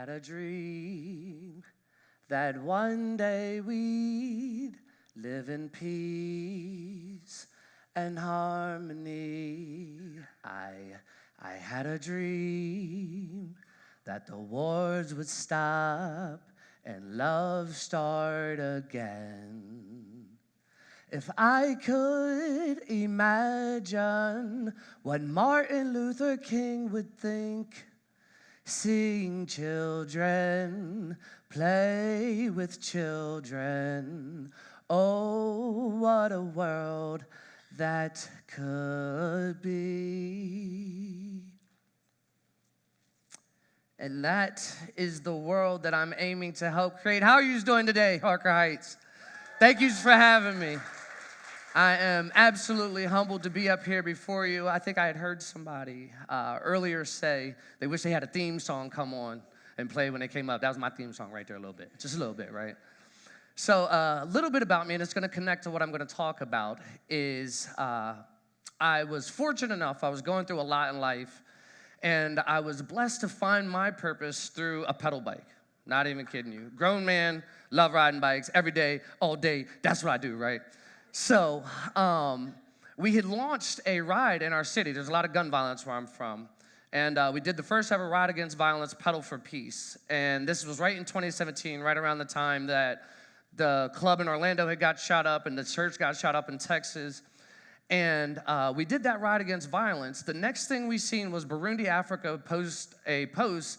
had a dream that one day we'd live in peace and harmony. I had a dream that the wars would stop and love start again. If I could imagine what Martin Luther King would think, seeing children play with children, oh, what a world that could be. And that is the world that I'm aiming to help create. How are you doing today, Harker Heights? Thank you for having me. I am absolutely humbled to be up here before you. I think I had heard somebody earlier say they wish they had a theme song come on and play when they came up. That was my theme song right there a little bit, just a little bit, right? So a little bit about me, and it's going to connect to what I'm going to talk about, is I was fortunate enough, I was going through a lot in life, and I was blessed to find my purpose through a pedal bike. Not even kidding you. Grown man, love riding bikes every day, all day. That's what I do, right? So we had launched a ride in our city. There's a lot of gun violence where I'm from. And we did the first ever Ride Against Violence, Pedal for Peace. And this was right in 2017, right around the time that the club in Orlando had got shot up and the church got shot up in Texas. And we did that Ride Against Violence. The next thing we seen was Burundi, Africa post a post,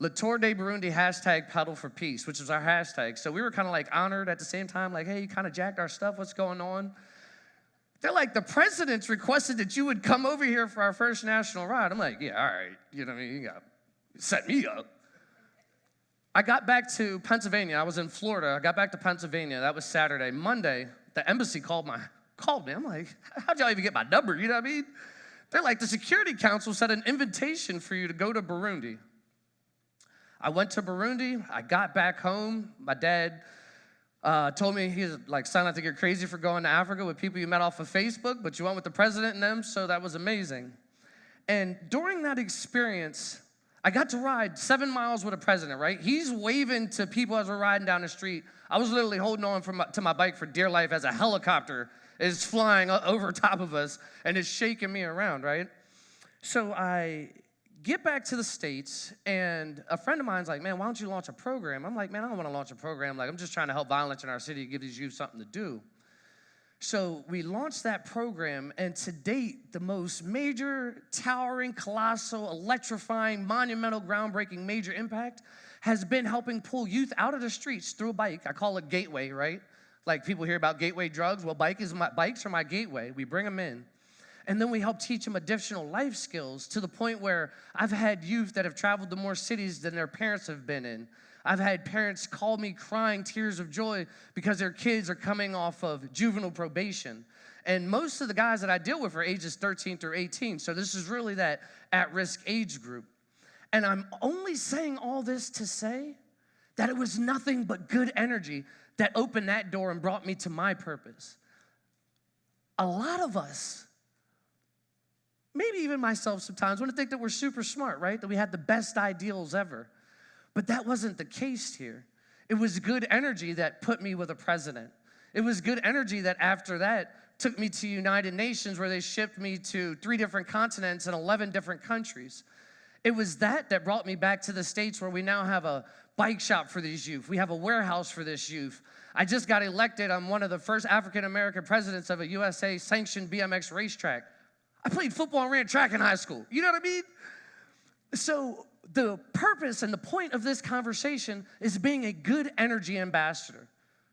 Le Tour de Burundi, hashtag Pedal for Peace, which was our hashtag. So we were kind of like honored at the same time, like, hey, you kind of jacked our stuff, what's going on? They're like, the president's requested that you would come over here for our first national ride. I'm like, yeah, all right, you know what I mean, you got set me up. I got back to Pennsylvania. I was in Florida. I got back to Pennsylvania. That was Saturday. Monday, the embassy called me. I'm like, how'd y'all even get my number? You know what I mean? They're like, the Security Council sent an invitation for you to go to Burundi. I went to Burundi. I got back home. My dad told me, he's like, son, I think you're crazy for going to Africa with people you met off of Facebook, but you went with the president and them, so that was amazing. And during that experience, I got to ride 7 miles with a president, right? He's waving to people as we're riding down the street. I was literally holding on to my bike for dear life as a helicopter is flying over top of us and is shaking me around, right? So I get back to the States, and a friend of mine's like, man, why don't you launch a program? I'm like, man, I don't want to launch a program. Like, I'm just trying to help violence in our city, give these youth something to do. So we launched that program, and to date, the most major, towering, colossal, electrifying, monumental, groundbreaking, major impact has been helping pull youth out of the streets through a bike. I call it gateway, right? Like people hear about gateway drugs. Well, bikes are my gateway. We bring them in. And then we help teach them additional life skills to the point where I've had youth that have traveled to more cities than their parents have been in. I've had parents call me crying tears of joy because their kids are coming off of juvenile probation. And most of the guys that I deal with are ages 13 through 18. So this is really that at-risk age group. And I'm only saying all this to say that it was nothing but good energy that opened that door and brought me to my purpose. A lot of us, maybe even myself sometimes, want to think that we're super smart, right? That we had the best ideals ever. But that wasn't the case here. It was good energy that put me with a president. It was good energy that after that took me to United Nations, where they shipped me to 3 different continents and 11 different countries. It was that brought me back to the States, where we now have a bike shop for these youth. We have a warehouse for this youth. I just got elected. I'm one of the first African-American presidents of a USA-sanctioned BMX racetrack. I played football and ran track in high school. You know what I mean? So the purpose and the point of this conversation is being a good energy ambassador.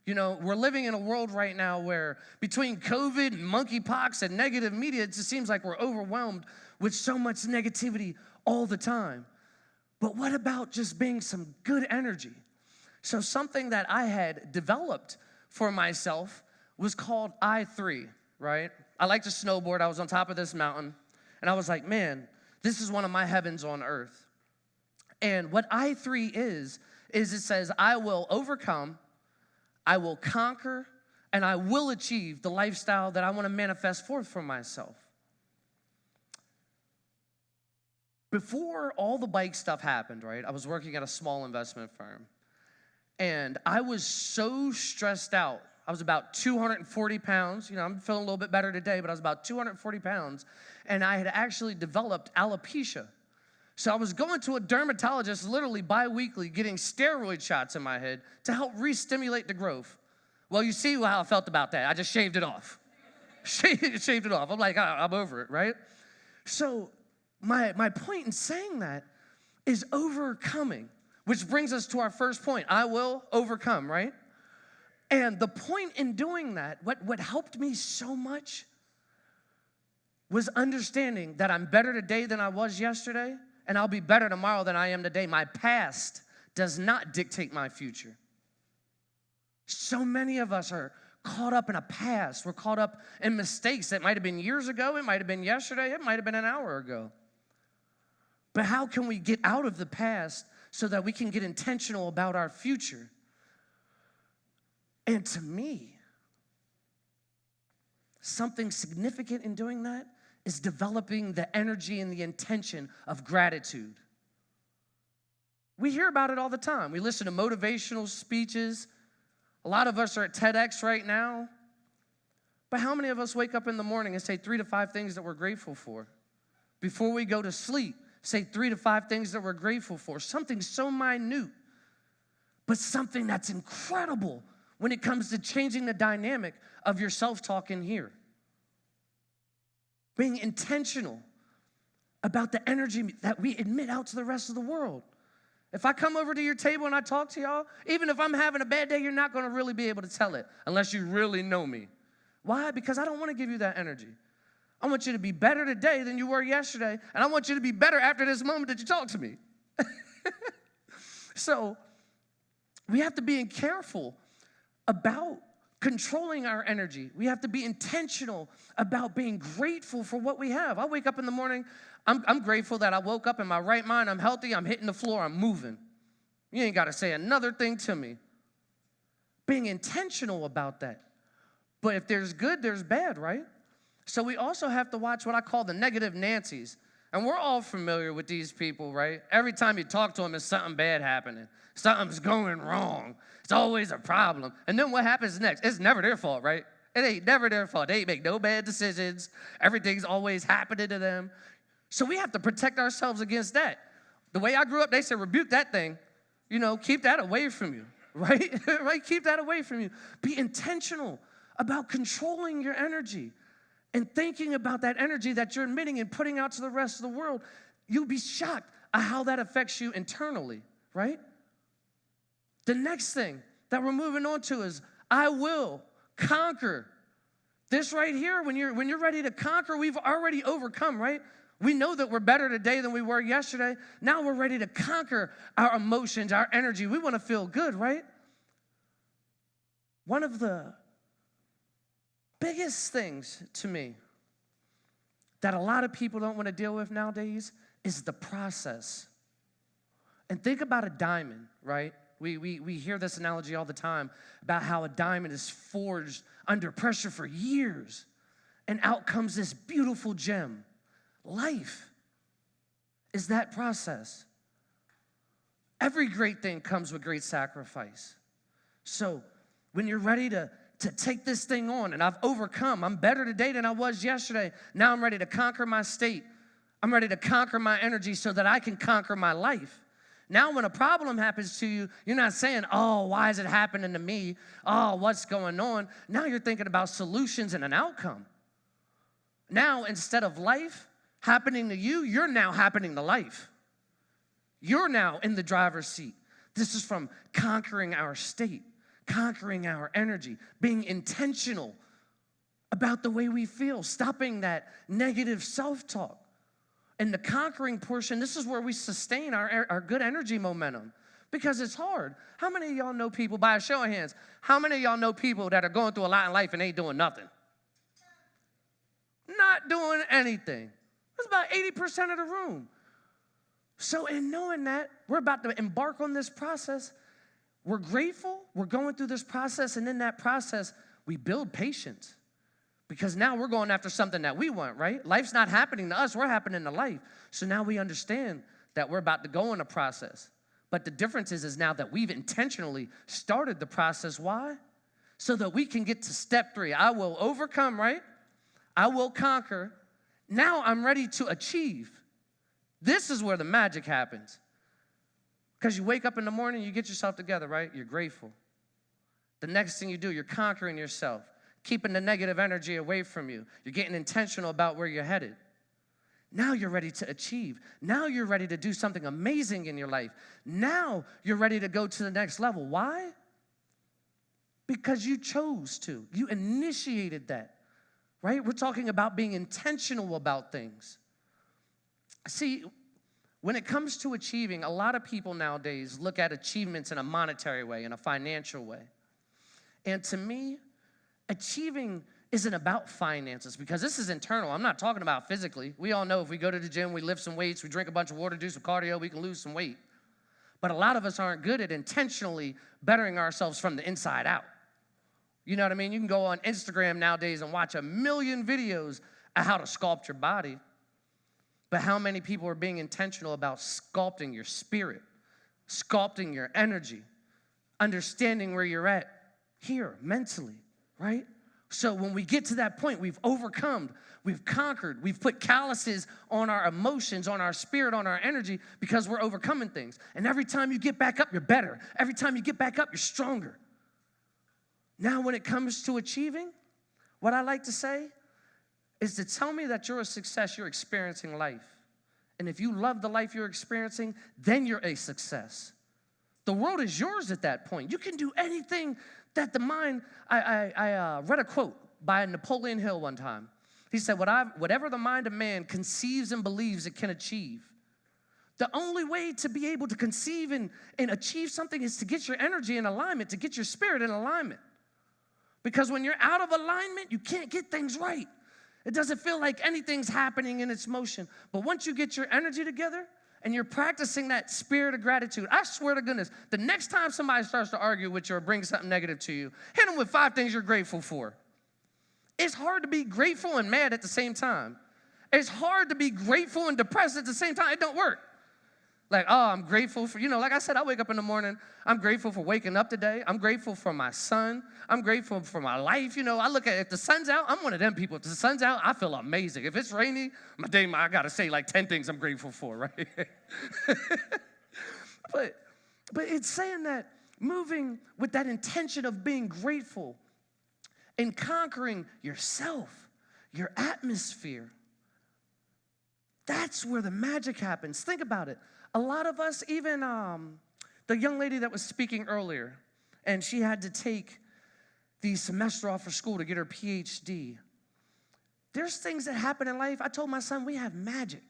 You know, we're living in a world right now where between COVID and monkeypox and negative media, it just seems like we're overwhelmed with so much negativity all the time. But what about just being some good energy? So something that I had developed for myself was called I3, right? I like to snowboard. I was on top of this mountain, and I was like, man, this is one of my heavens on earth. And what I3 is it says, I will overcome, I will conquer, and I will achieve the lifestyle that I want to manifest forth for myself. Before all the bike stuff happened, right, I was working at a small investment firm. And I was so stressed out. I was about 240 pounds. You know, I'm feeling a little bit better today, but I was about 240 pounds. And I had actually developed alopecia. So I was going to a dermatologist literally bi-weekly, getting steroid shots in my head to help re-stimulate the growth. Well, you see how I felt about that. I just shaved it off. Shaved it off. I'm like, I'm over it, right? So my point in saying that is overcoming, which brings us to our first point. I will overcome, right? And the point in doing that, what helped me so much was understanding that I'm better today than I was yesterday, and I'll be better tomorrow than I am today. My past does not dictate my future. So many of us are caught up in a past. We're caught up in mistakes that might have been years ago. It might have been yesterday. It might have been an hour ago. But how can we get out of the past so that we can get intentional about our future? And to me, something significant in doing that is developing the energy and the intention of gratitude. We hear about it all the time. We listen to motivational speeches. A lot of us are at TEDx right now. But how many of us wake up in the morning and say 3 to 5 things that we're grateful for? Before we go to sleep, say 3 to 5 things that we're grateful for. Something so minute, but something that's incredible when it comes to changing the dynamic of your self-talk in here. Being intentional about the energy that we emit out to the rest of the world. If I come over to your table and I talk to y'all, even if I'm having a bad day, you're not going to really be able to tell it unless you really know me. Why? Because I don't want to give you that energy. I want you to be better today than you were yesterday, and I want you to be better after this moment that you talk to me. So we have to be careful about controlling our energy. We have to be intentional about being grateful for what we have. I wake up in the morning, I'm grateful that I woke up in my right mind, I'm healthy, I'm hitting the floor, I'm moving. You ain't got to say another thing to me. Being intentional about that. But if there's good, there's bad, right? So we also have to watch what I call the negative Nancys. And we're all familiar with these people, right? Every time you talk to them, there's something bad happening. Something's going wrong. It's always a problem. And then what happens next? It's never their fault, right? It ain't never their fault. They make no bad decisions. Everything's always happening to them. So we have to protect ourselves against that. The way I grew up, they said, rebuke that thing. You know, keep that away from you, right? Right? Keep that away from you. Be intentional about controlling your energy and thinking about that energy that you're emitting and putting out to the rest of the world. You'll be shocked at how that affects you internally, right? The next thing that we're moving on to is I will conquer. This right here, when you're ready to conquer, we've already overcome, right? We know that we're better today than we were yesterday. Now we're ready to conquer our emotions, our energy. We want to feel good, right? One of the biggest things to me that a lot of people don't want to deal with nowadays is the process. And think about a diamond, right? We hear this analogy all the time about how a diamond is forged under pressure for years, and out comes this beautiful gem. Life is that process. Every great thing comes with great sacrifice. So when you're ready to take this thing on, and I've overcome, I'm better today than I was yesterday. Now I'm ready to conquer my state. I'm ready to conquer my energy so that I can conquer my life. Now when a problem happens to you, you're not saying, oh, why is it happening to me? Oh, what's going on? Now you're thinking about solutions and an outcome. Now instead of life happening to you, you're now happening to life. You're now in the driver's seat. This is from conquering our state, conquering our energy, being intentional about the way we feel, stopping that negative self-talk. And the conquering portion, this is where we sustain our good energy momentum because it's hard. How many of y'all know people, by a show of hands, how many of y'all know people that are going through a lot in life and ain't doing nothing? Not doing anything. That's about 80% of the room. So in knowing that, we're about to embark on this process. We're grateful. We're going through this process, and in that process, we build patience. Because now we're going after something that we want, right? Life's not happening to us, we're happening to life. So now we understand that we're about to go in a process. But the difference is now that we've intentionally started the process. Why? So that we can get to step 3. I will overcome, right? I will conquer. Now I'm ready to achieve. This is where the magic happens. Because you wake up in the morning, you get yourself together, right? You're grateful. The next thing you do, you're conquering yourself, keeping the negative energy away from you. You're getting intentional about where you're headed. Now you're ready to achieve. Now you're ready to do something amazing in your life. Now you're ready to go to the next level. Why? Because you chose to. You initiated that, right? We're talking about being intentional about things. See, when it comes to achieving, a lot of people nowadays look at achievements in a monetary way, in a financial way. And to me, achieving isn't about finances, because this is internal. I'm not talking about physically. We all know if we go to the gym, we lift some weights, we drink a bunch of water, do some cardio, we can lose some weight. But a lot of us aren't good at intentionally bettering ourselves from the inside out. You know what I mean? You can go on Instagram nowadays and watch 1 million videos of how to sculpt your body. But how many people are being intentional about sculpting your spirit, sculpting your energy, understanding where you're at here mentally, right? So when we get to that point, we've overcome, we've conquered, we've put calluses on our emotions, on our spirit, on our energy, because we're overcoming things. And every time you get back up, you're better. Every time you get back up, you're stronger. Now, when it comes to achieving, what I like to say is to tell me that you're a success, you're experiencing life. And if you love the life you're experiencing, then you're a success. The world is yours at that point. You can do anything that the mind, I read a quote by Napoleon Hill one time. He said, whatever the mind of man conceives and believes it can achieve. The only way to be able to conceive and achieve something is to get your energy in alignment, to get your spirit in alignment. Because when you're out of alignment, you can't get things right. It doesn't feel like anything's happening in its motion. But once you get your energy together and you're practicing that spirit of gratitude, I swear to goodness, the next time somebody starts to argue with you or bring something negative to you, hit them with 5 things you're grateful for. It's hard to be grateful and mad at the same time. It's hard to be grateful and depressed at the same time. It don't work. Like, oh, I'm grateful for, like I said, I wake up in the morning, I'm grateful for waking up today. I'm grateful for my son. I'm grateful for my life. I look at, if the sun's out, I'm one of them people. If the sun's out, I feel amazing. If it's rainy, I got to say like 10 things I'm grateful for, right? But it's saying that moving with that intention of being grateful and conquering yourself, your atmosphere, that's where the magic happens. Think about it. A lot of us, even the young lady that was speaking earlier, and she had to take the semester off for school to get her PhD. There's things that happen in life. I told my son, we have magic.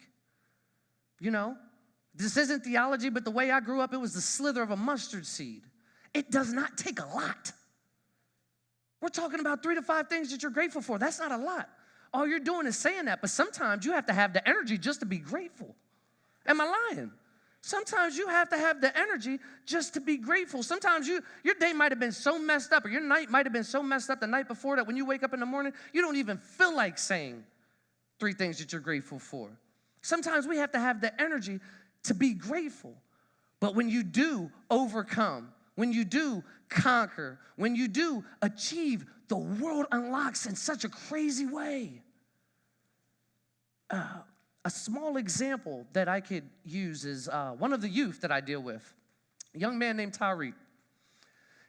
This isn't theology, but the way I grew up, it was the slither of a mustard seed. It does not take a lot. We're talking about 3 to 5 things that you're grateful for. That's not a lot. All you're doing is saying that, but sometimes you have to have the energy just to be grateful. Am I lying? Sometimes you have to have the energy just to be grateful. Sometimes your day might have been so messed up, or your night might have been so messed up the night before that when you wake up in the morning, you don't even feel like saying 3 things that you're grateful for. Sometimes we have to have the energy to be grateful. But when you do overcome, when you do conquer, when you do achieve, the world unlocks in such a crazy way. A small example that I could use is one of the youth that I deal with, a young man named Tyreek.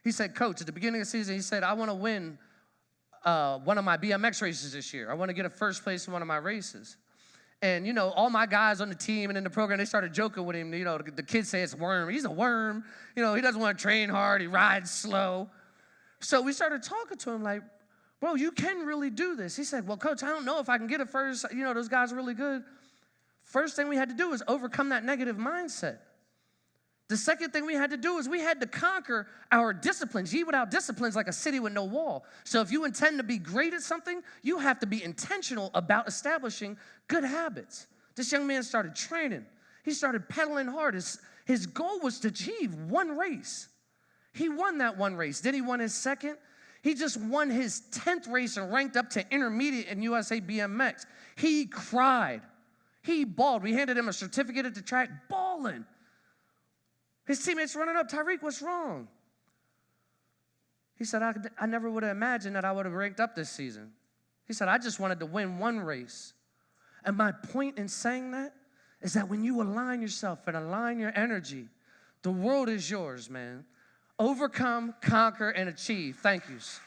He said, Coach, at the beginning of the season, he said, I want to win one of my BMX races this year. I want to get a first place in one of my races. And, all my guys on the team and in the program, they started joking with him. The kids say it's a worm. He's a worm. He doesn't want to train hard. He rides slow. So we started talking to him like, bro, you can really do this. He said, well, Coach, I don't know if I can get a first. Those guys are really good. First thing we had to do was overcome that negative mindset. The second thing we had to do is we had to conquer our disciplines. Ye without disciplines like a city with no wall. So if you intend to be great at something, you have to be intentional about establishing good habits. This young man started training. He started pedaling hard. His goal was to achieve one race. He won that one race. Then he won his second. He just won his 10th race and ranked up to intermediate in USA BMX. He cried. He bawled. We handed him a certificate at the track, bawling. His teammates running up, Tyreek, what's wrong? He said, I never would have imagined that I would have ranked up this season. He said, I just wanted to win one race. And my point in saying that is that when you align yourself and align your energy, the world is yours, man. Overcome, conquer, and achieve. Thank yous.